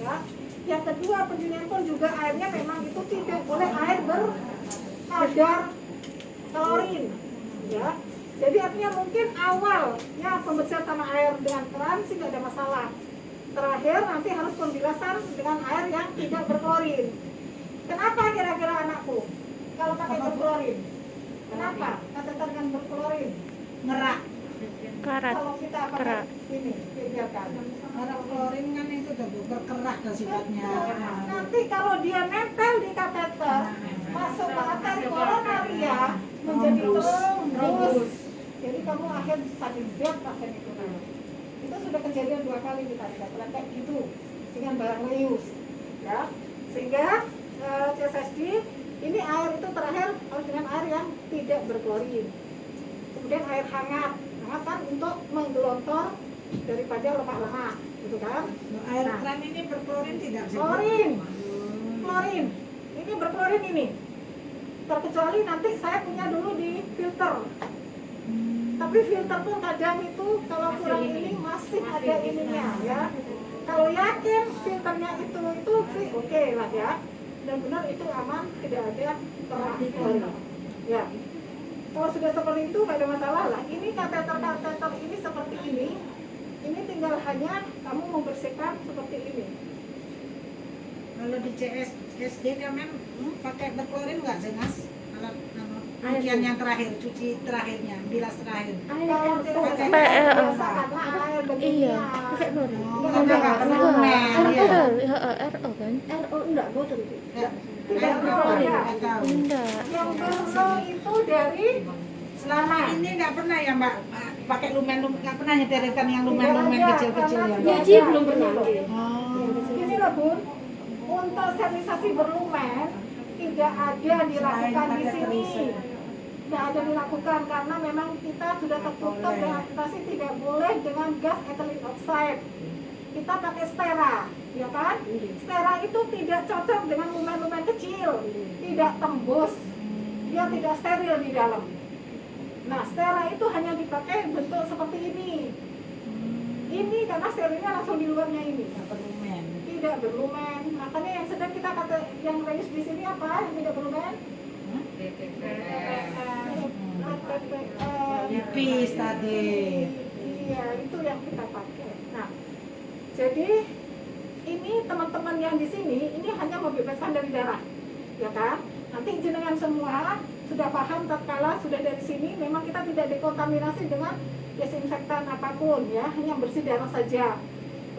ya. Yang kedua, pendinginan pun juga airnya memang itu tidak boleh air berkadar klorin, ya. Jadi artinya mungkin awalnya pembersihan sama air dengan keran sih nggak ada masalah. Terakhir nanti harus pembilasan dengan air yang tidak berklorin. Kenapa kira-kira anakku kalau pakai berklorin? Kenapa? Kateter dengan berklorin ngerak. Kalau kita pakai ini, biarkan. Karena klorin kan itu udah berkerak kan sifatnya. Nanti kalau dia nempel di kateter, masuk ke arteri koronaria menjadi tembus. Jadi kamu akhir sakit berat pasien itu. Itu sudah kejadian 2 kali kita tidak pernah kayak gitu dengan barang Leus, ya. Sehingga CSSD ini air itu terakhir harus dengan air yang tidak berklorin. Kemudian air hangat kan untuk menggelontor daripada lemak-lemak, gitu kan? Air keran ini berklorin tidak? Klorin, klorin. Ini berklorin ini. Terkecuali nanti saya punya dulu di filter. Tapi filter pun kadang itu kalau kurang ini masih ada ininya, ya. Kalau yakin filternya itu sih oke lah, ya. Dan benar itu aman, tidak ada klorin. Ya. Kalau sudah seperti itu nggak ada masalah lah. Ini kateter ini seperti ini tinggal hanya kamu membersihkan seperti ini. Kalau di CSD kan pakai berklorin nggak sih Mas? Cucian yang terakhir, cuci terakhirnya, bilas terakhir. Kalau biasa karena air begini. Iya, pakai klorin. RO kan? RO enggak bosan sih. Tidak berklorin. Enggak. Yang berklo itu dari Selama ini nggak pernah ya Mbak pakai lumen nggak pernah nyetirkan yang lumen kecil-kecil ya? Nyuci belum pernah. Gini loh Bun, untuk sterilisasi berlumen tidak ada dilakukan di sini. Tidak ada dilakukan karena memang kita sudah tertutup dengan aplikasi tidak boleh dengan gas ethylene oxide. Kita pakai stera, ya kan? Stera itu tidak cocok dengan lumen-lumen kecil, tidak tembus, dia tidak steril di dalam. Nah, stera itu hanya dipakai bentuk seperti ini. Ini karena sterilnya langsung di luarnya ini. Tidak berlumen. Makanya yang sedang kita kata yang Reus di sini apa? Yang tidak berlumen? Tipis tadi. Iya, itu yang kita pakai. Nah, jadi ini teman-teman yang di sini ini hanya membebaskan dari darah, ya kan? Nanti jenengan semua sudah paham tatkala sudah dari sini memang kita tidak dekontaminasi dengan desinfektan apapun, ya, hanya bersih darah saja.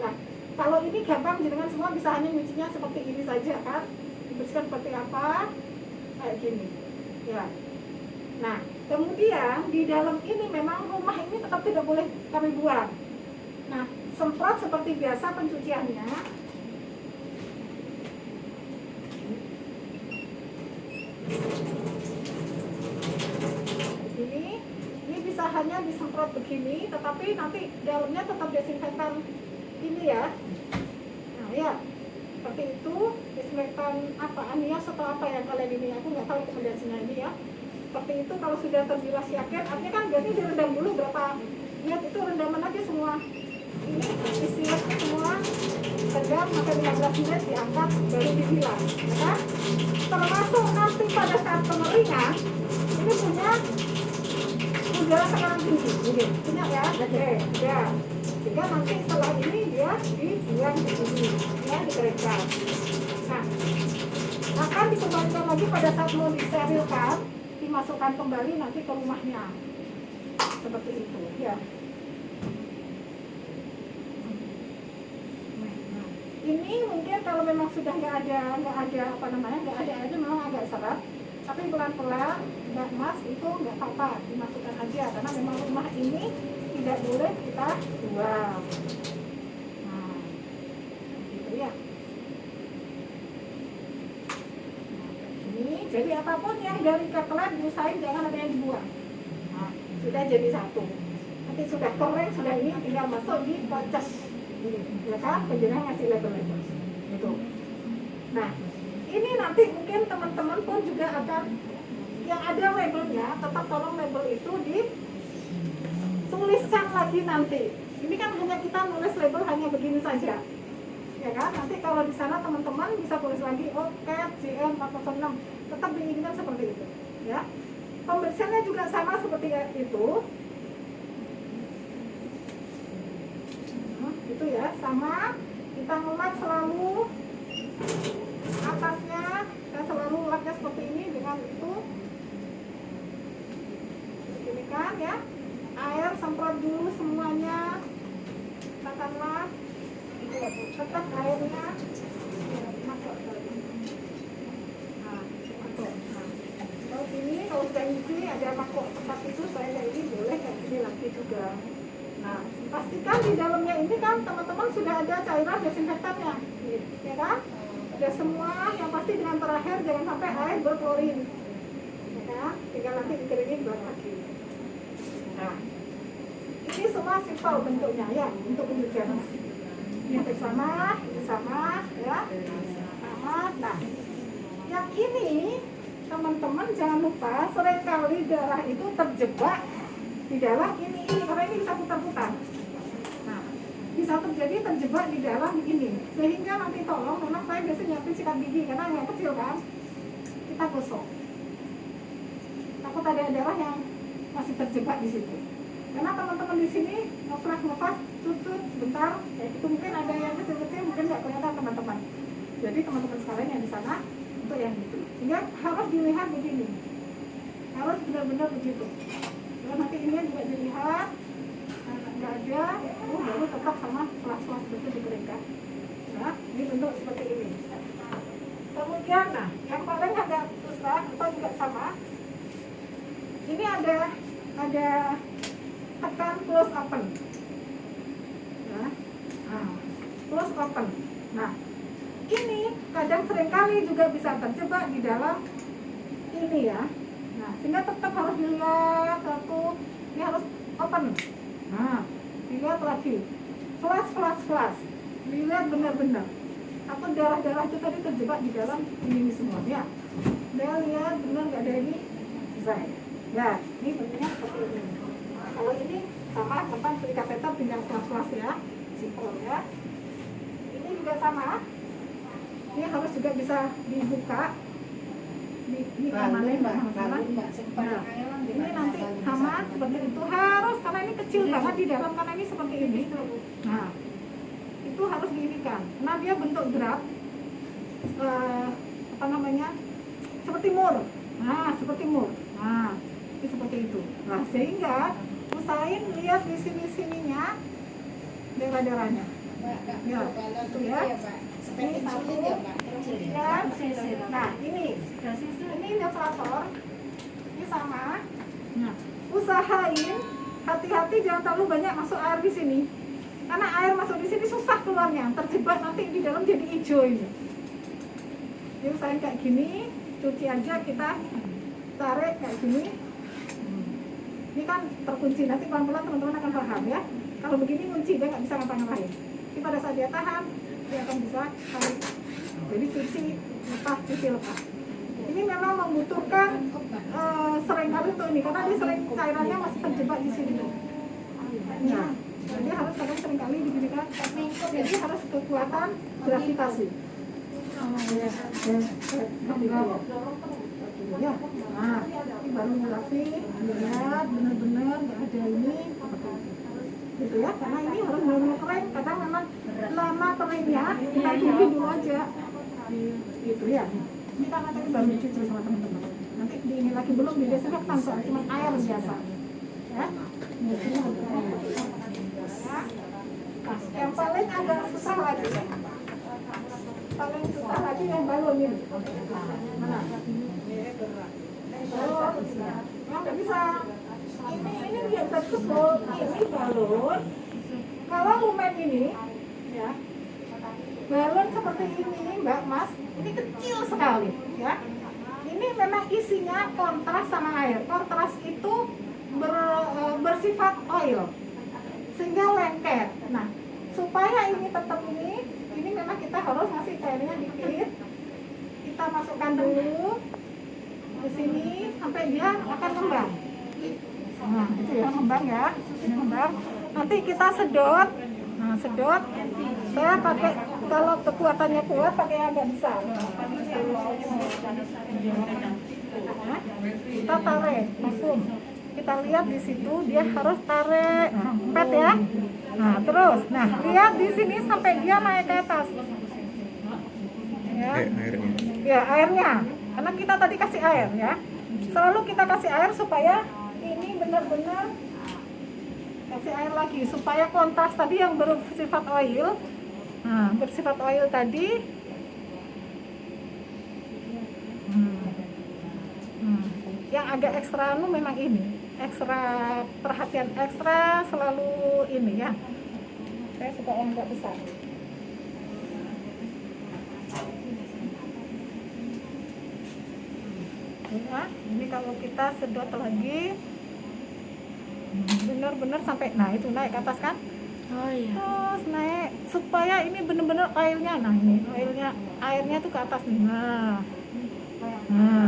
Nah, kalau ini gampang jenengan semua bisa hanya nyucinya seperti ini saja kan? Dibersihkan seperti apa? Kayak gini, ya. Nah, kemudian di dalam ini memang rumah ini tetap tidak boleh kami buang. Nah, semprot seperti biasa pencuciannya. Ini bisa hanya disemprot begini, tetapi nanti dalamnya tetap desinfektan ini ya. Nah ya, seperti itu desinfektan apa Anias atau apa yang kalian ini, aku nggak tahu rekomendasinya ini ya. Seperti itu kalau sudah terbilas yakin, artinya kan berarti direndam dulu berapa, lihat itu rendaman aja semua. Ini disiap semua, sedang sampai 15 menit diangkat baru dibilas, ya kan? Termasuk nanti pada saat pengeringan ini punya udara tekanan tinggi, punya ya, oke, ya. Sehingga nanti setelah ini dia dibuang ke sini, ya, dikeringkan. Nah, akan dikembalikan lagi pada saat mau disterilkan, dimasukkan kembali nanti ke rumahnya, seperti itu, ya. Ini mungkin kalau memang sudah nggak ada apa namanya, nggak ada aja memang agak seret, tapi pelan-pelan nggak mas itu nggak apa-apa, dimasukkan aja karena memang rumah ini tidak boleh kita buang. Nah, gitu ya. Nah, ini jadi apapun yang dari kekelan diusahain jangan ada yang dibuang. Nah, sudah jadi satu. Nanti sudah kering, sudah ini tinggal masuk di poces. Ya kan, penjenengan ngasih label-label gitu. Nah, ini nanti mungkin teman-teman pun juga akan yang ada labelnya, tetap tolong label itu dituliskan lagi nanti. Ini kan hanya kita nulis label hanya begini saja, ya ya kan? Nanti kalau di sana teman-teman bisa tulis lagi CAT GM 406, tetap diinginkan seperti itu, ya. Pembersihannya juga sama seperti itu. Itu ya, sama. Kita ngelap selalu atasnya, kita selalu lapnya seperti ini dengan itu. Ini kan ya, air semprot dulu semuanya, katakanlah tetap airnya masuk. Nah, masuk. Kalau ini kalau sudah isi ada makuk tempat itu, saya kayak ini boleh kayak gini lagi juga. Nah, pastikan di dalamnya ini kan teman-teman sudah ada cairan desinfektannya, ya kan? Ada semua, yang pasti dengan terakhir jangan sampai air berklorin, ya kan? Tinggal nanti dikeringin buat lagi. Nah, ini semua simpel bentuknya ya untuk pencucian. Yang sama, ya, sama. Nah, yang ini teman-teman jangan lupa seringkali darah itu terjebak di dalam ini karena ini bisa putar-putar. Nah, bisa terjadi terjebak di dalam ini, sehingga nanti tolong, memang saya biasanya nyiapin sikat gigi karena yang kecil kan, kita gosok. Takut ada darah yang masih terjebak di situ. Karena teman-teman di sini ngeflash, tutut sebentar, ya itu mungkin ada yang kecil-kecil mungkin nggak kelihatan teman-teman. Jadi teman-teman sekalian yang di sana untuk yang itu, sehingga harus dilihat begini, harus benar-benar begitu. Kalau nanti ini juga dilihat, nggak ada, baru tetap sama flash betul dikeringkan. Nah, ini bentuk seperti ini. Kemudian, nah, yang paling agak susah atau juga sama, ini ada tekan close open. Nah, close open. Nah, ini kadang seringkali juga bisa terjebak di dalam ini ya. Nah, sehingga tetap harus dilihat satu, ini harus open. Nah, dilihat lagi, flash, dilihat benar-benar. Atau darah-darah itu tadi terjebak di dalam ini semua ya. Dia lihat benar nggak ada ini, design. Ya, ini bentuknya seperti ini. Nah, kalau ini sama tempat kateter tinggal flash ya, simpel ya. Ini juga sama. Ini harus juga bisa dibuka. Ini mana mbak? Nah, ini nanti sama seperti itu harus, karena ini kecil banget di dalam, karena ini seperti ini. Nah, itu harus diinikan. Nah, dia bentuk drap, seperti mur. Nah, seperti mur. Nah, ini seperti itu. Nah, sehingga usahain lihat di sininya darah-darahnya. Ya, itu ya. Ini satu. Ya. Nah, ini deflator. Ini sama. Nah, usahain hati-hati jangan terlalu banyak masuk air di sini. Karena air masuk di sini susah keluarnya, terjebak nanti di dalam jadi hijau ini. Jadi usahain kayak gini, cuci aja kita tarik kayak gini. Ini kan terkunci, nanti pelan-pelan teman-teman akan paham ya. Kalau begini kunci, dia nggak bisa ngapa-ngapain. Tapi pada saat dia tahan, dia akan bisa tarik. Jadi cuci lepas. Ini memang membutuhkan seringkali untuk ini, karena dia sering cairannya masih terjebak di sini. Nah, jadi harus seringkali diberikan teknik, jadi harus kekuatan gravitasi. Ya, nah, ini baru rapi, lihat benar-benar nggak ada ini, gitu ya, karena ini harus benar-benar kering. Kadang memang lama keringnya, kita tunggu dulu aja, gitu ya. Ini karena tadi baru dicuci sama teman-teman. Nanti di ini lagi belum didesinfektan, soalnya cuma air biasa, ya. Nah, yang paling agak susah lagi, yang balon ini. Mana? Oh, nggak bisa. Ini dia betul. Ini balon. Kalau lumen ini, ya, balon seperti ini, Mbak Mas, ini kecil sekali, ya. Ini memang isinya kontras sama air. Kontras itu bersifat oil, sehingga lengket. Nah, supaya ini tetap ini memang kita harus ngasih airnya dikit. Kita masukkan dulu ke sini sampai dia akan ngembang. Nah, itu ya ngembang ya. Ini ngembang. Nanti kita sedot. Nah, sedot. Saya pakai kalau kekuatannya kuat pakai yang agak besar. Nah, kita tarik langsung. Kita lihat di situ dia harus tarik pet ya. Nah terus, nah lihat di sini sampai dia naik ke atas. Ya, Airnya. ya airnya. Karena kita tadi kasih air ya. Selalu kita kasih air supaya ini benar-benar kasih air lagi supaya kontras tadi yang bersifat oil. Nah, bersifat oil tadi. Yang agak ekstra memang ini. Ekstra perhatian ekstra selalu ini ya. Saya suka yang agak besar. Ya, ini kalau kita sedot lagi benar-benar sampai nah itu naik ke atas kan? Oh iya. Terus naik supaya ini benar-benar oilnya, nah ini oilnya airnya tuh ke atas nih. Nah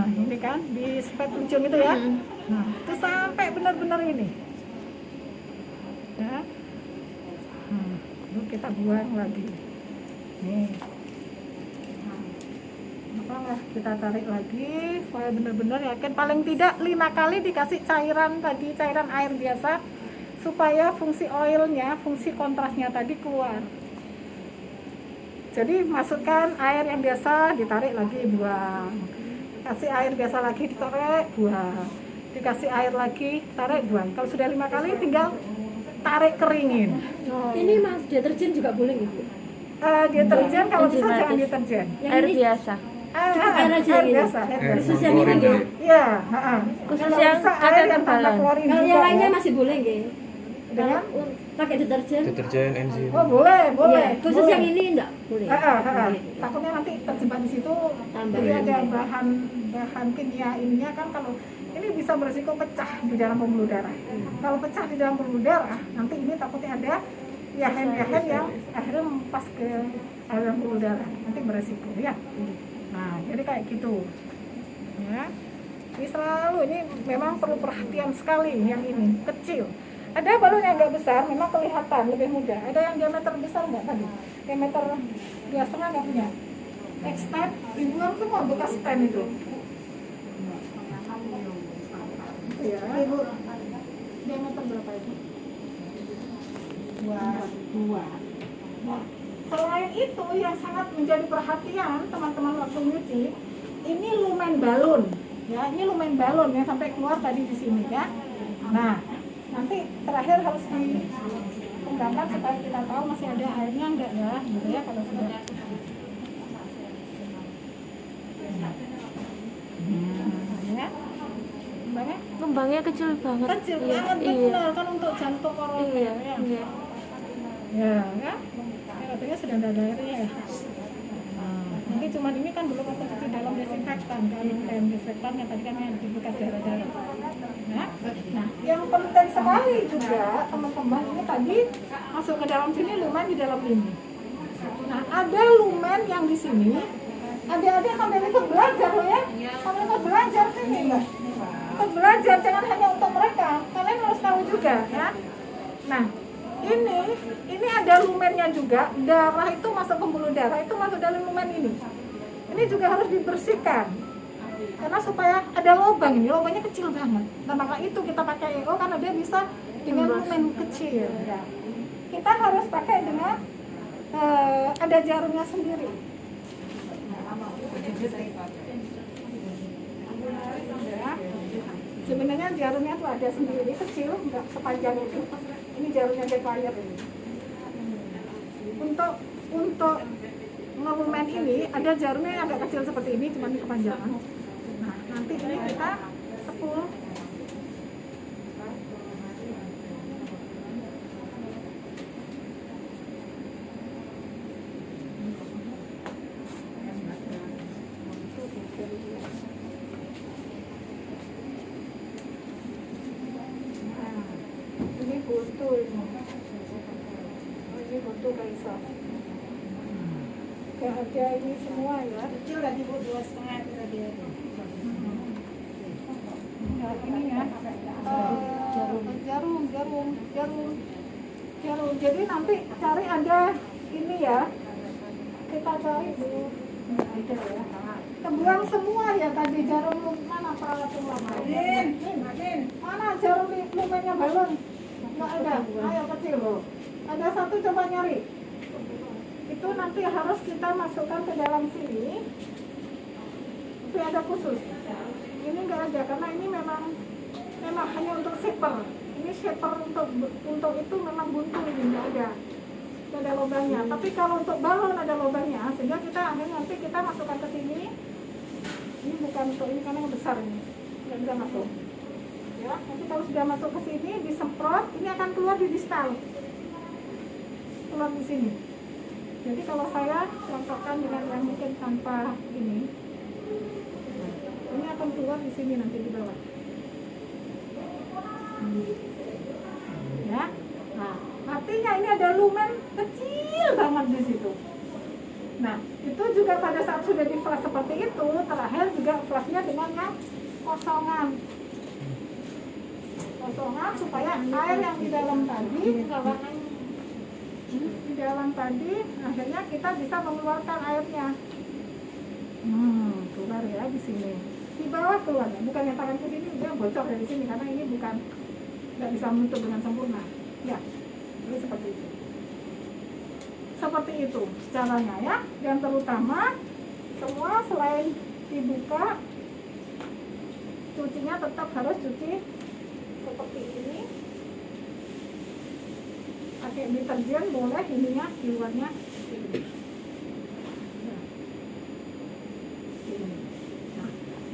ini kan di spet ujung itu ya. Nah itu sampai benar-benar ini. Ya. Lalu kita buang lagi. Nih. Nah, kita tarik lagi supaya benar-benar yakin paling tidak 5 kali dikasih cairan tadi, cairan air biasa supaya fungsi oilnya, fungsi kontrasnya tadi keluar. Jadi masukkan air yang biasa, ditarik lagi, buang. Kasih air biasa lagi, ditarik, buang. Dikasih air lagi, tarik, buang. Kalau sudah 5 kali tinggal tarik keringin. Ini mas deterjen juga boleh ibu? Deterjen kalau bisa Enzimatis. jangan deterjen. Air biasa. Air aja air ini. biasa, air Air biasa. Khusus yang klorin ini ya. ya? Iya, Khusus kalau yang bisa kadar air yang tanpa tembalan. klorin Kalau juga yang lainnya ya. masih boleh nggih? Dengan? Pakai deterjen? Deterjen, enzim. Oh boleh, boleh. Iya, khusus boleh. yang ini enggak boleh. Boleh. Takutnya nanti terjebak di situ. Tambah. Jadi ada bahan kimia ininya kan kalau ini bisa berisiko pecah di dalam pembuluh darah. Kalau pecah di dalam pembuluh darah, nanti ini takutnya ada yahen-yahen yang akhirnya mempas ke dalam pembuluh darah. Nanti berisiko ya. Nah, jadi kayak gitu. Ya. Ini selalu ini memang perlu perhatian sekali yang ini kecil. Ada balon yang agak besar, memang kelihatan lebih mudah. Ada yang diameter besar nggak tadi? Diameter 2,5 nggak punya? Extend, dibuang semua bekas stand itu. Ya. Ibu, diameter berapa itu? 2. Nah, selain itu yang sangat menjadi perhatian teman-teman waktu nyuci, ini lumen balon. Ya, ini lumen balon yang sampai keluar tadi di sini ya. Nah, nanti terakhir harus dikembangkan supaya kita tahu masih ada airnya enggak ya, gitu ya kalau sudah. Ya. Kembangnya Kembangnya kecil banget. kecil Iya, banget iya. benar kan untuk jantung orang Iya, ya. iya. Ya, ya. Katanya sudah ada airnya ya. Nanti cuman ini kan belum aku cuci dalam desinfektan kan, kayak desinfektan yang tadi kan yang di bekas darah-darah. Nah, yang penting sekali juga teman-teman ini tadi masuk ke dalam sini lumen di dalam ini. Nah, ada lumen yang di sini. Adik-adik sampai ikut belajar loh ya, sampai ikut belajar sini ya. Ikut belajar jangan hanya untuk mereka, kalian harus tahu juga ya. Nah, ini ada lumennya juga. Darah itu masuk pembuluh darah itu masuk dalam lumen ini. Ini juga harus dibersihkan. Karena supaya ada lubang ini, lubangnya kecil banget. Nah maka itu kita pakai EO karena dia bisa dengan lumen kecil. Ya. Kita harus pakai dengan ada jarumnya sendiri. Ya. Sebenarnya jarumnya tuh ada sendiri kecil, nggak sepanjang itu. Ini jarumnya Defier ini. Untuk ngelumen ini ada jarumnya yang agak kecil seperti ini, cuma di kepanjangan. Nah, nanti ini kita sepul. Ini buntu ini. Oh, ini buntu Kaisa. Gak ada ini semua ya. Kecil lagi bu 2,5 itu tadi. Nah, ini ya. Jarum. Jadi nanti cari ada ini ya. kita cari dulu. Nggak ada ya. Kebuang semua ya tadi jarum mana perawat lama. Mana jarum lumennya balon? Nggak ada. Ayo kecil loh. Ada satu coba nyari. Itu nanti harus kita masukkan ke dalam sini. Tapi ada khusus. Ini nggak ada karena ini memang hanya untuk shaper. Ini shaper untuk itu memang buntu ini nggak ada lubangnya. Tapi kalau untuk balon ada lubangnya, sehingga kita nanti kita masukkan ke sini. Ini bukan untuk ini karena yang besar ini, nggak bisa masuk. Ya, nanti kalau sudah masuk ke sini disemprot, ini akan keluar di distal, keluar di sini. Jadi kalau saya contohkan dengan yang mungkin tanpa ini akan keluar di sini nanti di bawah. Ya, nah artinya ini ada lumen kecil banget di situ. Nah itu juga pada saat sudah di flash seperti itu, terakhir juga flashnya dengan yang kosongan supaya air yang di dalam tadi akhirnya kita bisa mengeluarkan airnya. Keluar ya di sini, di bawah keluar, bukan yang tangan ke sini udah bocor dari sini karena ini bukan, nggak bisa menutup dengan sempurna. Ya, jadi seperti itu caranya ya. Dan terutama semua selain dibuka, cucinya tetap harus cuci seperti ini. Pakai deterjen boleh, ininya di luarnya ini.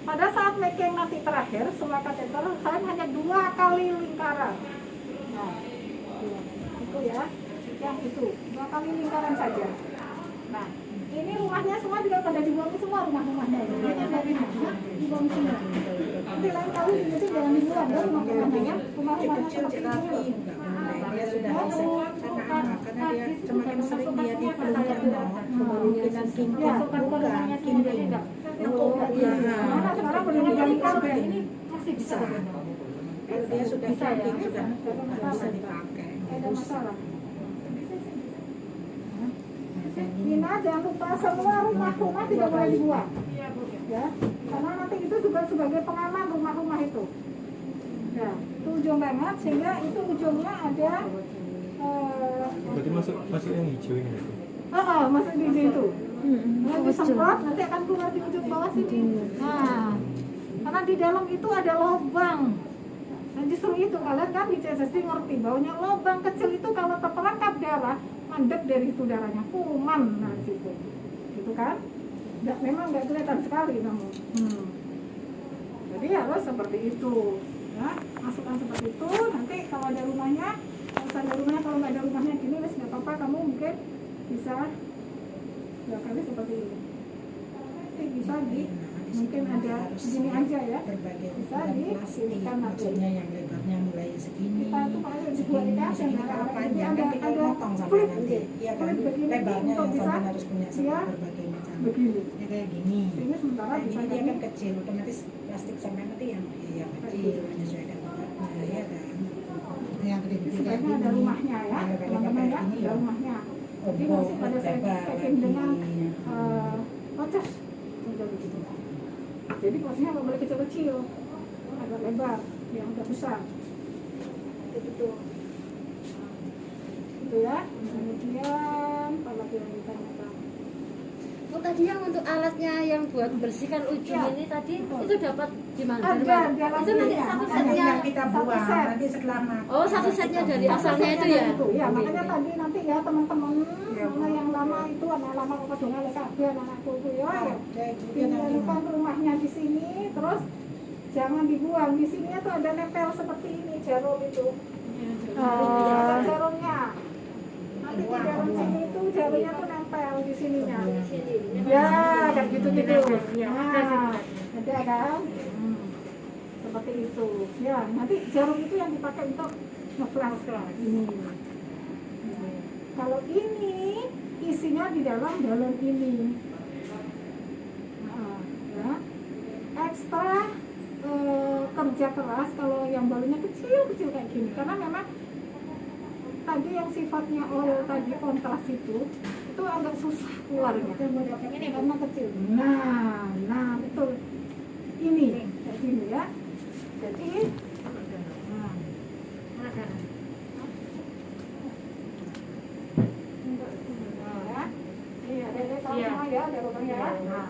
Pada saat making nanti terakhir setelah kateter, saya hanya 2 kali lingkaran. Nah, itu ya, yang itu 2 kali lingkaran saja. Nah, ini rumahnya semua juga pada dibuang semua rumahnya. Ini dari dibuang semua. Nanti lain kali jadi jangan dibuang ya rumahnya. Rumahnya seperti ini. Dia sudah bisa karena dia semakin sering dia dipelukkan kemungkinan tingkat bukan Mana sekarang boleh digantikan ini masih bisa. Kalau dia sudah sakit sudah bisa dipakai. Ada masalah. Nina jangan lupa semua rumah tidak boleh dibuang. Ya, karena nanti itu juga sebagai pengaman rumah-rumah itu. Ya, itu ujung banget sehingga itu ujungnya ada. Berarti masuk yang hijau ini. Masuk di situ. Yang disemprot nanti akan keluar di ujung bawah sini. Nah, karena di dalam itu ada lubang. Dan justru itu kalian kan di CSSD ngerti bahwa lubang kecil itu kalau terperangkap darah, mandek dari itu darahnya, kuman nah situ. Gitu kan? Memang nggak kelihatan sekali namun. Jadi harus seperti itu. Ya, masukkan seperti itu. Nanti kalau ada rumahnya, kalau nggak ada rumahnya gini, nggak apa-apa. Kamu mungkin bisa 2 kali seperti ini. Nanti bisa mungkin ada gini aja ya. Bisa diikan maksudnya yang lebarnya mulai segini. Kita itu paling dibuat dikasih kalau panjang kan tinggal potong sampai nanti. Iya kan? Lebarnya yang sampai harus punya berbagai macam. Begini. Ya kayak gini. Ini sementara Nah, bisa ini dia kan kecil, otomatis plastik sampai nanti yang kecil menyesuaikan beratnya ya kan. Yang gede-gede kayak sebenarnya ada gini. rumahnya ya, teman-teman ya, ada rumahnya. Jadi masih pada saya packing dengan loces sudah begitu. Jadi posnya nggak boleh kecil-kecil, agak lebar, yang agak besar. Begitu. Itu ya. Kemudian apalagi yang ditanyakan. Oh, tadi yang untuk alatnya yang buat bersihkan ujung Ya. ini tadi itu dapat di mana? Ada Dari mana? di dalam Itu nanti ini, satu makanya setnya. yang kita buang set. nanti setelah makan. Oh, satu setnya dari asalnya itu ya? Ya, makanya tadi nanti ya teman-teman Ya, mana yang lama itu anak lama kok dong ada kabeh anakku itu ya. Kayak gitu nanti. Tinggalkan rumahnya di sini, terus jangan dibuang. Di sini tuh ada nempel seperti ini jarum itu. Ada jarumnya. Nanti di dalam sini itu jarumnya tuh nempel di sininya. Ya, kayak gitu-gitu. Nah, ada kan? Seperti itu. Ya, nanti jarum itu yang dipakai untuk ngeflash ini. Kalau ini isinya di dalam galon ini. Nah, ya. Ekstra kerja keras kalau yang balonnya kecil-kecil kayak gini. Karena memang tadi yang sifatnya oil tadi kontras itu itu agak susah keluarnya. Ini karena kecil. Nah betul. Ini kayak gini ya. Jadi nah, ya. Ini ada tahu semua ya, ada lubangnya. Nah,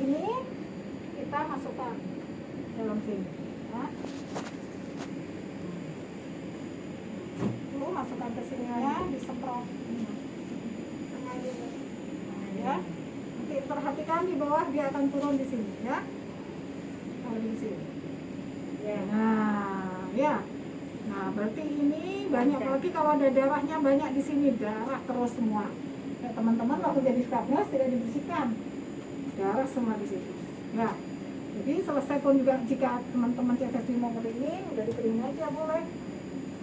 ini kita masukkan dalam sini. Ya. Masukkan ke sini ya, disemprot. Ya. Nanti perhatikan di bawah dia akan turun di sini ya. Kalau di sini. Nah, ya. Nah, berarti ini banyak lagi kalau ada darahnya banyak di sini, darah terus semua. Ya, teman-teman waktu jadi scrubnya tidak dibersihkan. Darah semua di situ. Ya. Jadi selesai pun juga jika teman-teman CSSD mau kering, udah dikeringin aja boleh.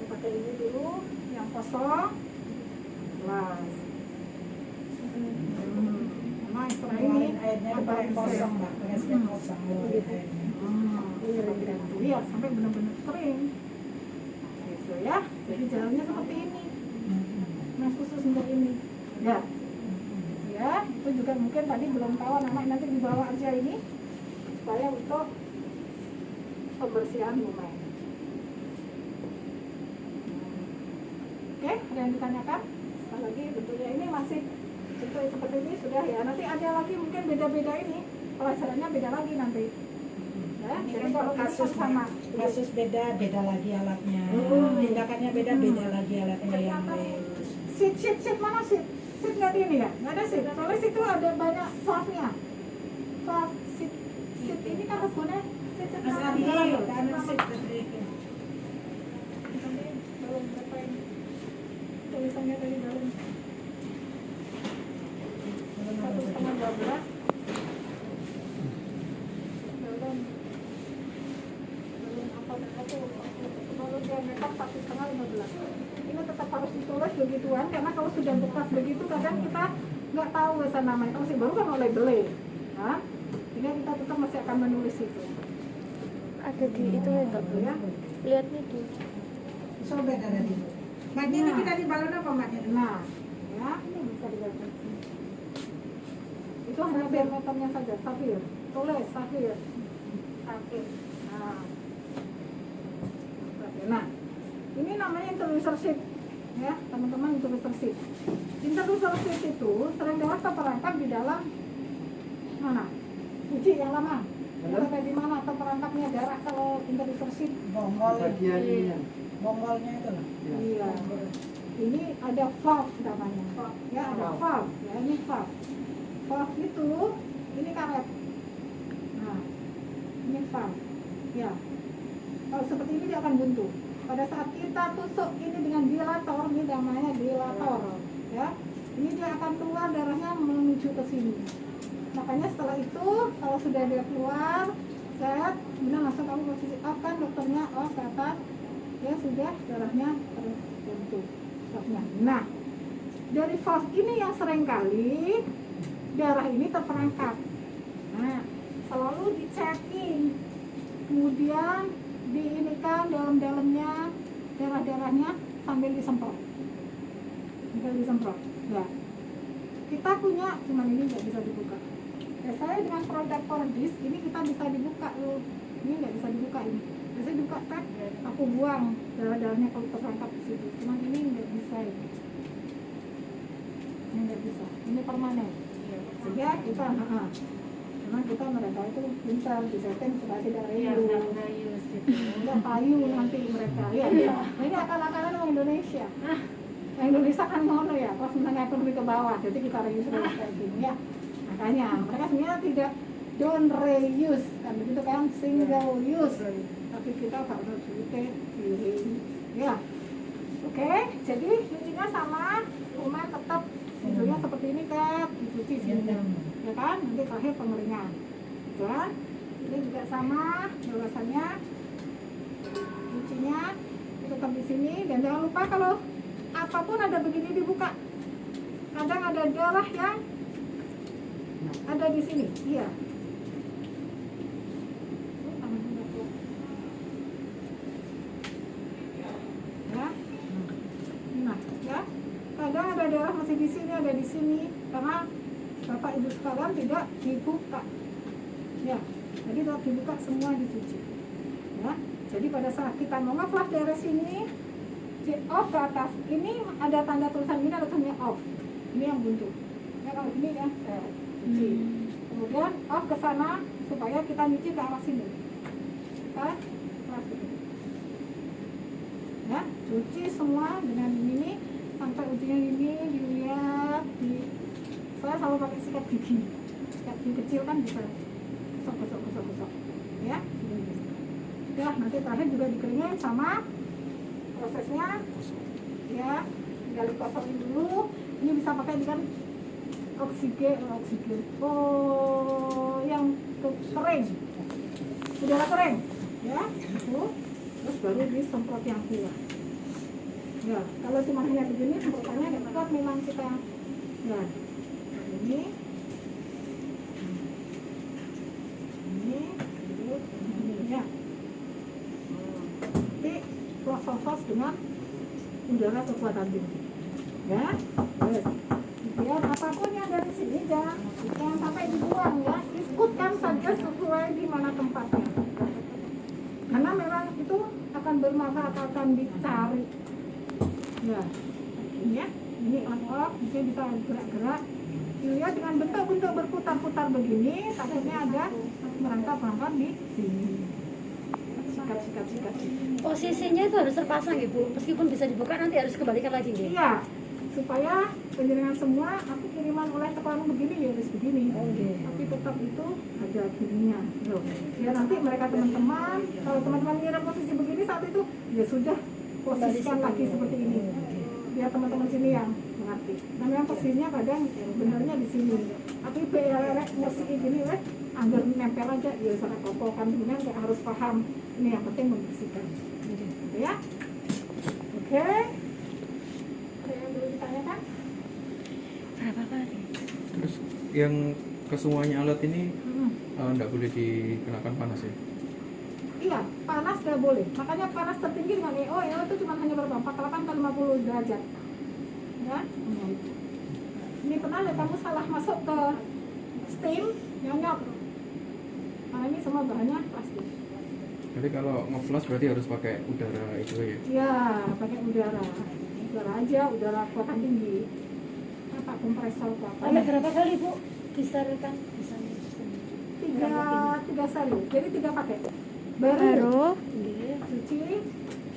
Pakai ini dulu yang kosong. Nah, setelah ini airnya pakai kosong mbak, pakai skin kosong. Iya, sampai benar-benar kering. Gitu ya. Jadi jalannya seperti ini. Nah, khusus untuk ini. Ya. Ya, itu juga mungkin tadi belum tahu anak nanti dibawa aja ini supaya untuk pembersihan lumen. Oke, ada yang ditanyakan? Sekali lagi bentuknya ini masih bentuk seperti ini sudah ya. Nanti ada lagi mungkin beda-beda ini. Pelajarannya beda lagi nanti. Ya, jadi kalau kasus sama. Kasus beda lagi alatnya. Tindakannya beda lagi alatnya yang Sheet mana sheet? Sheet nggak di ini ya? Nggak ada sheet. Soalnya situ ada banyak valve-nya. Valve sheet ini kan rebunnya sheet Mas Adi, karena sip belum berapa ini tulisannya tadi belum 1,5 belum apa tuh kalau diameter 1,5 ini tetap harus ditulis begituan karena kalau sudah bekas begitu kadang kita nggak tahu bahasa namanya kalau masih baru kan oleh beli nah ini kita tetap masih akan menulis itu Ada di itu enggak Bu? ya Lihatnya di sobek ada di. Mbaknya ini kita di balon apa mbaknya? nah ya ini bisa dibaca itu hanya diameternya saja safir tulis safir nah ini namanya interloser sheet ya teman-teman interloser sheet itu sering dapat terperangkap di dalam mana uji yang lama ada di mana terperangkapnya darah kalau interloser sheet Bonggolnya itu loh. iya ini ada valve namanya ya ada valve ya ini valve itu ini karet nah ini valve ya kalau seperti ini dia akan buntu pada saat kita tusuk ini dengan dilator ini namanya dilator ya ini dia akan keluar darahnya menuju ke sini makanya setelah itu kalau sudah dia keluar set kemudian langsung kamu posisi off kan dokternya off ke atas ya sudah darahnya terbentuk. Nah dari valve ini yang seringkali darah ini terperangkap. Nah selalu di-checking, kemudian diinikan dalam-dalamnya darah-darahnya sambil disemprot. Ya kita punya cuman ini nggak bisa dibuka. Ya, saya dengan produk Cordis ini kita bisa dibuka loh. Ini nggak bisa dibuka ini. Biasanya buka tek, aku buang darah-darahnya kalau terperangkap di situ. Cuman ini nggak bisa ini. Ini nggak bisa. Ini permanen. Sehingga kita, karena kita mereka itu pintar di setting supaya tidak reyu. Nggak payu nanti mereka. Ya, ini akal-akalan orang Indonesia. Yang Indonesia kan ngono ya, kelas menengah ekonomi ke bawah. Jadi kita reuse kayak gini ya. Makanya mereka sebenarnya tidak don't reuse kan begitu kan single use tapi kita harus pakai ya oke jadi intinya sama cuma tetap bentuknya seperti ini kan dicuci sini ya kan nanti terakhir pengeringan dan ini juga sama bawasannya cucinya tetap di sini dan jangan lupa kalau apapun ada begini dibuka kadang ada darah yang ada di sini iya kadang ada darah masih di sini ada di sini sini karena Bapak Ibu sekalian tidak dibuka. Ya, jadi tidak dibuka, semua dicuci. Ya, jadi pada saat kita mau nge-flush dari sini, di off ke atas, ini ada tanda tulisan ini, ada tulisannya off. Ini yang buntu. Ya kalau ini ya, cuci. Kemudian off ke sana supaya kita nyuci ke arah sini. Kita flush begini. Ya, cuci semua dengan ini sampai ujungnya ini dilihat di. Saya selalu pakai sikat gigi. Sikat gigi kecil kan bisa gosok. Ya, ya nanti terakhir juga dikeringin sama prosesnya. Ya, tinggal dikosongin dulu. Ini bisa pakai dengan oksigen. Oh, yang kering. Udara kering. Ya, itu. Terus baru disemprot yang keluar. Ya, kalau cuma hanya begini semprotannya nggak kuat memang kita. Ya, ini ya. Nanti proses dengan udara kekuatan tinggi. Ya, terus biar apapun yang dari sini jangan sampai dibuang ya. Ikutkan saja sesuai di mana tempatnya. Karena memang itu akan bermanfaat, akan dicari. Ya, ini ya, ini on off, mungkin bisa gerak-gerak. Dilihat dengan bentuk-bentuk berputar-putar begini, takutnya ada merangkap-rangkap di sini. Sikat. Posisinya itu harus terpasang Ibu, meskipun bisa dibuka nanti harus kembalikan lagi ya. Iya, supaya penjenengan semua aku kiriman oleh tekan begini ya harus begini. Tapi tetap itu ada gininya. Loh. Ya nanti mereka teman-teman, kalau teman-teman ngira posisi begini saat itu ya sudah posisikan lagi seperti ini. Biar teman-teman sini yang mengerti. Dan yang posisinya kadang benarnya di sini. Tapi belek mesti gini weh, anggar nempel aja ya sana kokokan kemudian nggak harus paham. Ini yang penting membersihkan. Gitu ya. Oke. Ada yang belum ditanyakan? Berapa kali? Terus yang kesemuanya alat ini nggak boleh dikenakan panas ya? Iya, panas nggak boleh. Makanya panas tertinggi dengan EO itu cuma hanya berapa? 48 ke 50 derajat. Ya. Ini pernah lihat kamu salah masuk ke steam, nyonyot. Nah ini semua bahannya plastik. Jadi kalau nge-flush berarti harus pakai udara itu ya? Ya, pakai udara. Udara aja, udara kuatan tinggi. Apa kompresor apa? Sampai berapa kali Bu disterilkan? Tiga seri. Jadi 3 paket. Baru cuci,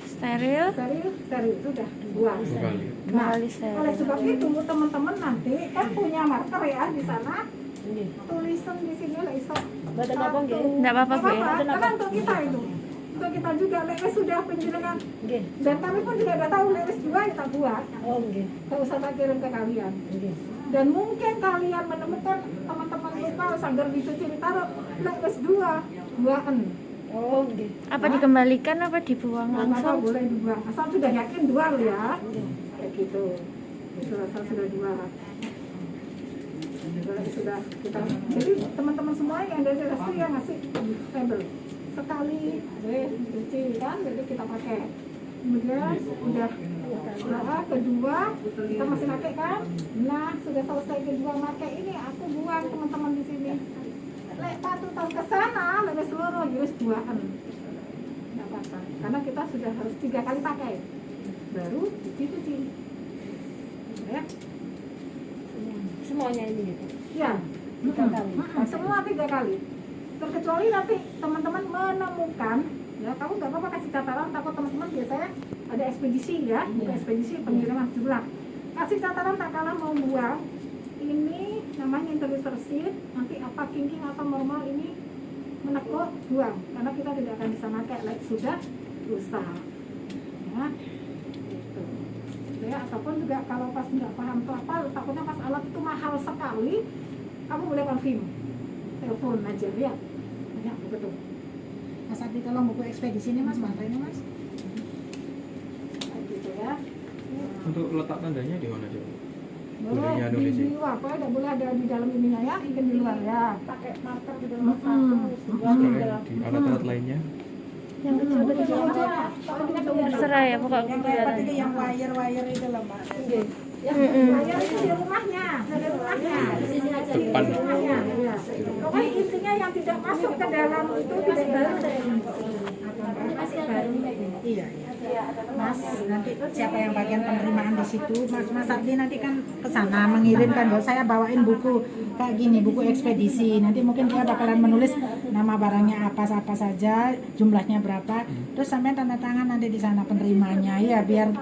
steril, steril sudah 2. 2 kali. dua kali steril. Oleh sebab itu teman-teman nanti kan punya marker ya di sana. Tulisan di sini lah iso. Badan apa nggih? Enggak apa-apa Bu ya. Karena untuk kita itu. Untuk kita juga lewes sudah penjenengan. Nggih. Dan kami pun juga udah tahu lewes 2 kita buat. Oh nggih. Enggak usah tak kirim ke kalian. Nggih. Dan mungkin kalian menemukan teman-teman lupa sanggar dicuci ditaruh lewes 2-an. Oh nggih. Apa dikembalikan apa dibuang Maka langsung? boleh dibuang. Asal sudah yakin 2 ya. Kayak gitu. Itu asal sudah 2. Sudah kita. Jadi teman-teman semua yang dari industri yang ngasih label sekali cuci kan, jadi kita pakai. Kemudian udah kedua kita masih pakai kan. Nah sudah selesai kedua pakai ini aku buang teman-teman di sini. Lek 1 tahun ke sana lebih seluruh harus 2-an. Nggak apa-apa. Karena kita sudah harus 3 kali pakai. Baru cuci. Ya. Semuanya ini gitu. Ya, 3 kali. semua 3 kali. Terkecuali nanti teman-teman menemukan, ya kamu nggak apa-apa kasih catatan. Takut teman-teman biasanya ada ekspedisi ya, bukan ekspedisi pengiriman jumlah. Kasih catatan tak kalah mau buang. Ini namanya interlistersit. Nanti apa kinking atau normal ini menekuk buang, karena kita tidak akan bisa pakai. Like sudah rusak. Ya. Ya, ataupun juga kalau pas nggak paham apa, takutnya pas alat itu mahal sekali, kamu boleh konfirm, telepon aja ya, banyak betul. Mas Abdi kalau buku ekspedisi ini Mas, baterainya Mas? Kayak gitu ya. Untuk letak tandanya di mana coba? Boleh Bolehnya nulis di luar, pokoknya tidak boleh ada di dalam ininya ya, mungkin di luar ya. Pakai marker di dalam satu. Sekalian di alat-alat lainnya. Yang kecil Kalau kita terserah ya pokoknya Yang kayak apa itu yang wire itu loh Mbak. Nggih. Ya. Layar itu di rumahnya, di rumahnya. Di sini aja. Depan. Di rumahnya, ya. Pokoknya intinya yang tidak masuk ke dalam itu tidak baru Masih ada. Iya, iya. Mas, nanti siapa yang bagian penerimaan di situ? Mas Ardi nanti kan ke sana mengirimkan. Saya bawain buku kayak gini, buku ekspedisi. Nanti mungkin dia bakalan menulis nama barangnya apa saja, jumlahnya berapa. Terus sampai tanda tangan nanti di sana penerimanya. Ya, biar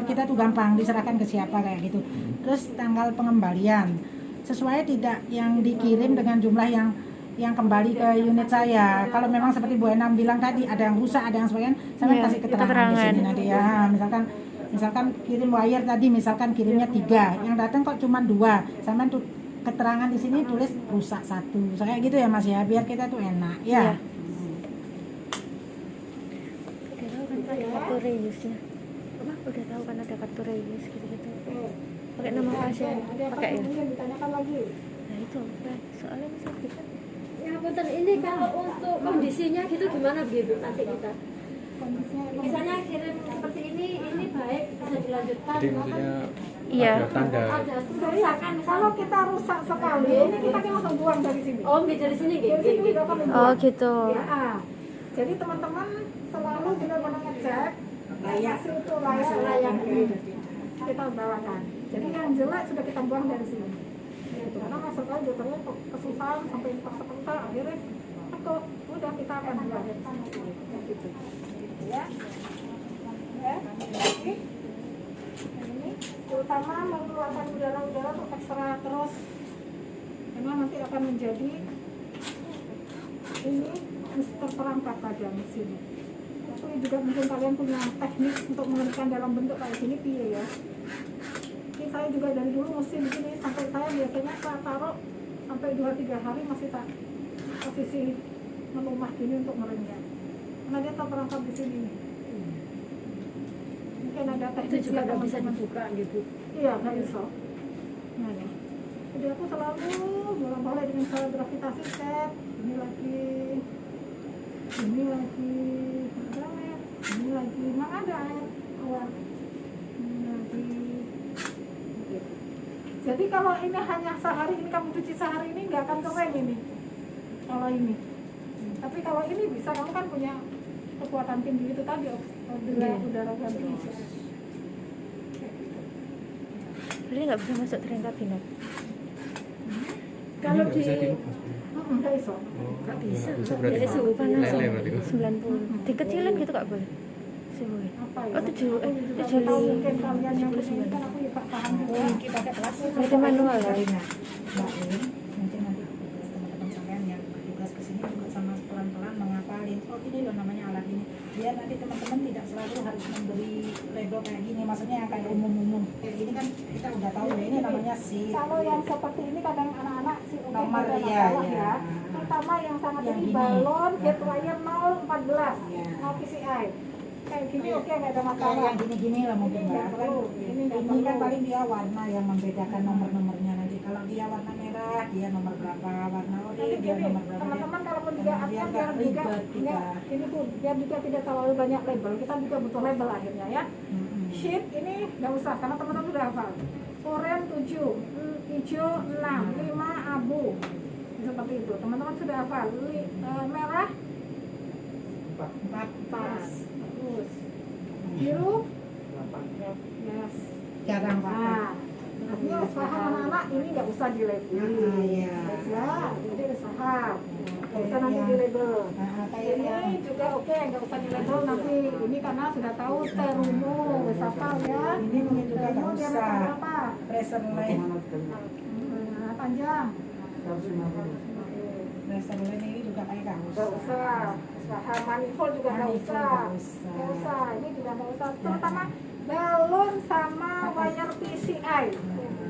kita tuh gampang diserahkan ke siapa kayak gitu. Terus tanggal pengembalian. Sesuai tidak yang dikirim dengan jumlah yang kembali ke unit saya. Kalau memang seperti Bu Enam bilang tadi ada yang rusak, ada yang sebagainya, saya Iya, kasih keterangan di keterangan. sini nanti ya. Misalkan kirim wire tadi, misalkan kirimnya 3, yang datang kok cuma 2, sama tuh keterangan di sini tulis rusak 1, kayak gitu ya Mas ya, biar kita tuh enak ya. Iya. Udah tahu kan ada kartu reusnya. Udah tahu kan ada kartu reus gitu-gitu. Pakai nama pasien, Ada apa pakai ya. kemudian ditanyakan lagi? Nah itu, soalnya misal kita Ya punten, ini kalau untuk kondisinya gitu gimana begitu nanti kita? Kondisinya Misalnya kirim seperti ini baik bisa dilanjutkan. Jadi maksudnya Iya. ada tanda. Ada misalkan kalau kita rusak sekali, ini kita kan langsung buang dari sini. oh nggak dari sini Dari sini gitu. kita akan oh buang. gitu. Ya, jadi teman-teman selalu benar-benar ngecek hasil itu layak kita bawakan. Jadi yang jelek sudah kita buang dari sini. Gitu. Karena maksudnya dokternya kesusahan sampai paksa-paksa akhirnya atau udah kita akan buang dari sini. Gitu. Ya. Ya. Jadi, ini terutama mengeluarkan udara-udara untuk ekstra terus karena nanti akan menjadi ini terperangkap pada mesin. Itu juga mungkin kalian punya teknik untuk mengeringkan dalam bentuk kayak gini piye ya. Ini saya juga dari dulu mesti begini sampai saya biasanya saya taruh sampai 2-3 hari masih tak posisi melumah gini untuk merenyah. Karena dia terperangkap di sini. Mungkin ada teknik Itu juga ya, nggak bisa teman-teman. dibuka gitu. Iya, nggak bisa. Nah, ya. Jadi aku selalu bolak-balik dengan cara gravitasi set. Ini lagi, pergamet, ini lagi, memang ada air awal. Ini lagi. Gitu. Jadi kalau ini hanya sehari ini kamu cuci sehari ini nggak akan kering ini. Kalau ini. Tapi kalau ini bisa, kamu kan punya kekuatan tinggi itu tadi, udara ganti. Berarti nggak bisa masuk train kabinet. Kalau Ini nggak di bisa dilepas. Nggak bisa. Oh, Nggak bisa. Bisa berarti. Jadi suhu panas. Lele berarti. 90. Dikecilin gitu nggak boleh. Suhunya. Apa ya? Oh, tujuh, Aku juga tujuh tahu li- mungkin kalian yang punya ini kan aku ya tak paham juga. Kita pakai plastik. Berarti manual ya? Mbak In, nanti teman-teman sekalian yang bertugas ke sini juga sama pelan-pelan mengapalin. Oh ini loh namanya alat ini. Biar nanti teman-teman tidak selalu harus memberi label kayak gini. Maksudnya yang kayak umum-umum. Kayak gini kan kita udah tahu ya ini namanya sheet. Kalau yang seperti ini kadang anak-anak sih Nomor, ada iya, masalah iya. ya. Terutama yang sangat Yang ini gini. balon head wire 014 Iya. 0 PCI. Kayak gini oke nggak ada Kayak masalah. yang gini-gini lah mungkin Ini Mbak. nggak perlu. Ini nggak Ini kan perlu. paling dia warna yang membedakan nomor-nomornya nanti. Kalau dia warna merah, dia nomor berapa, warna Nanti oranye dia gini, nomor berapa. teman-teman kalau mau juga biar biar nggak juga ribet kita. nggak, ini tuh biar juga tidak terlalu banyak label. Kita juga butuh label akhirnya ya. Sheet ini nggak usah karena teman-teman sudah hafal. Oranye 7, hijau 6, 5 abu. Seperti itu. Teman-teman sudah hafal. Merah 4. Bagus. Biru? Yes. Jarang Nah, pakai. artinya paham anak-anak ini nggak usah di label. Iya. Ya, jadi harus paham. Nggak usah nanti di label. Kayak yang Ini juga oke, nggak usah di label nanti. Ini karena sudah tahu terumo, wis hafal ya. ini mungkin juga nggak Terumo dia usah. meter apa? Pressure line. Panjang. Pressure line ini juga kayak kamus. Nggak usah. Paham manifold juga nggak Manifold usah. nggak usah. Nggak usah. Ini juga nggak usah. Terutama balon sama wire PCI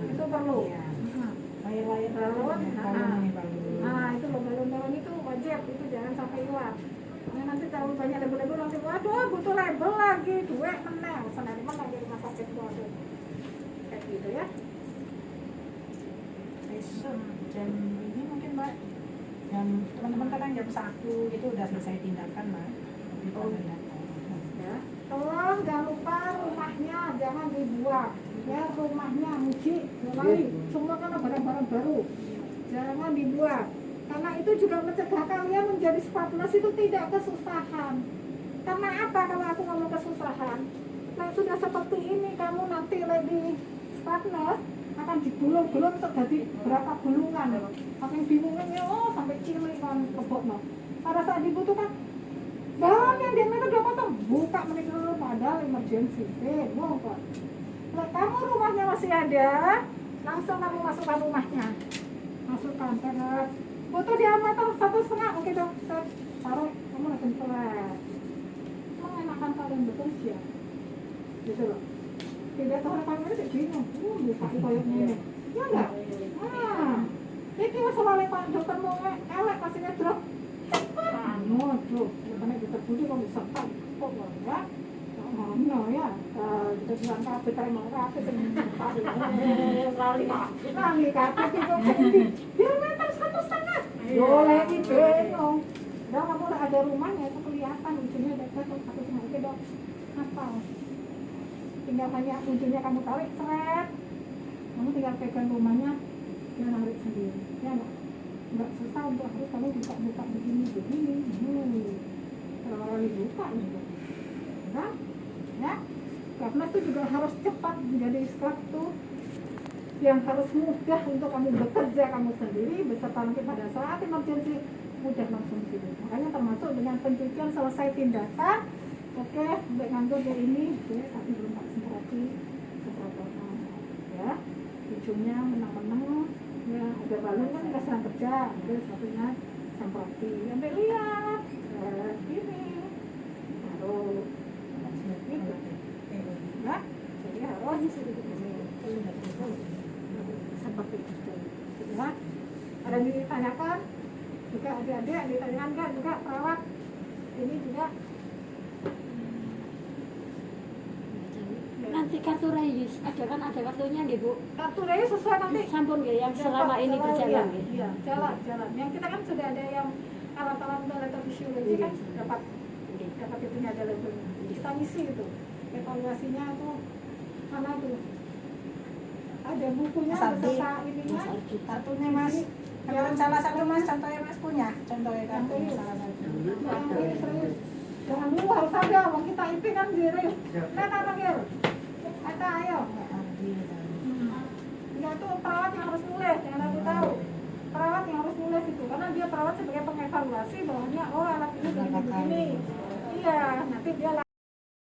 itu perlu. Iya. Hmm. Wire-wire Balon, balon ini balon. Nah itu loh balon-balon itu wajib, itu jangan sampai lewat. Nah, nanti terlalu banyak label-label nanti waduh butuh label lagi, duit menang. Senang mana di rumah sakit waduh. Kayak gitu ya. Besok jam ini mungkin Mbak. Jam teman-teman kadang jam 1 itu udah selesai tindakan Mbak. Ya. Tolong jangan lupa rumahnya jangan dibuang. ya rumahnya muji mulai semua karena barang-barang baru jangan dibuat karena itu juga mencegah kalian menjadi stateless itu tidak kesusahan. Karena apa kalau aku ngomong kesusahan? Nah sudah seperti ini kamu nanti lagi stateless akan digulung-gulung terjadi berapa gulungan saking bingungnya sampai cilik kan kebokno pada saat dibutuhkan barang yang dia minta udah potong buka menikah dulu padahal emergency monggo. Nah, kamu rumahnya masih ada langsung kamu masukkan rumahnya masukkan terus butuh diameter 1,5 oke dong set taruh kamu langsung pelan mengenakan kalian bekerja gitu loh tidak tahu rekan ini bingung buka koyoknya ya enggak ini masalah pak dokter mau elek pastinya drop tuh karena kita budi kalau bisa kok ya ya kita bilang kafe terima kafe lari kafe itu diameter 1,5 boleh dibengong udah kamu ada rumahnya itu kelihatan ujungnya ada 1,5 oke dok hafal tinggal hanya ujungnya kamu tarik seret kamu tinggal pegang rumahnya dia narik sendiri ya nggak susah untuk harus kamu buka begini kalau dibuka gitu nah ya karena itu juga harus cepat menjadi suatu yang harus mudah untuk kamu bekerja kamu sendiri beserta nanti pada saat emergency mudah langsung gitu makanya termasuk dengan pencucian selesai tindakan oke untuk nganggur dari ini ya, tapi belum tak semproti semprotan ya ujungnya menang-menang ya ada balon kan kita sedang kerja terus satunya semproti sampai lihat gini taruh gitu ya jadi harus seperti itu ya ada yang ditanyakan juga adik-adik yang ditanyakan kan juga perawat ini juga Nanti kartu Reus ada kan ada kartunya nggih Bu? kartu Reus sesuai nanti Sampun nggih yang selama ini berjalan nggih. iya jalan yang kita kan sudah ada yang alat-alat elektrofisiologi kan dapat itunya ada labelnya kita ngisi itu evaluasinya tuh mana tuh ada bukunya beserta ininya kartunya mas yang salah satu mas contohnya mas punya contohnya kartu salah satu serius jangan dulu harus ada wong kita itu kan diri mana panggil ada ayo ya tuh perawat yang harus nulis jangan aku tahu perawat yang harus nulis itu karena dia perawat sebagai pengevaluasi bahwanya oh alat ini begini iya nanti dia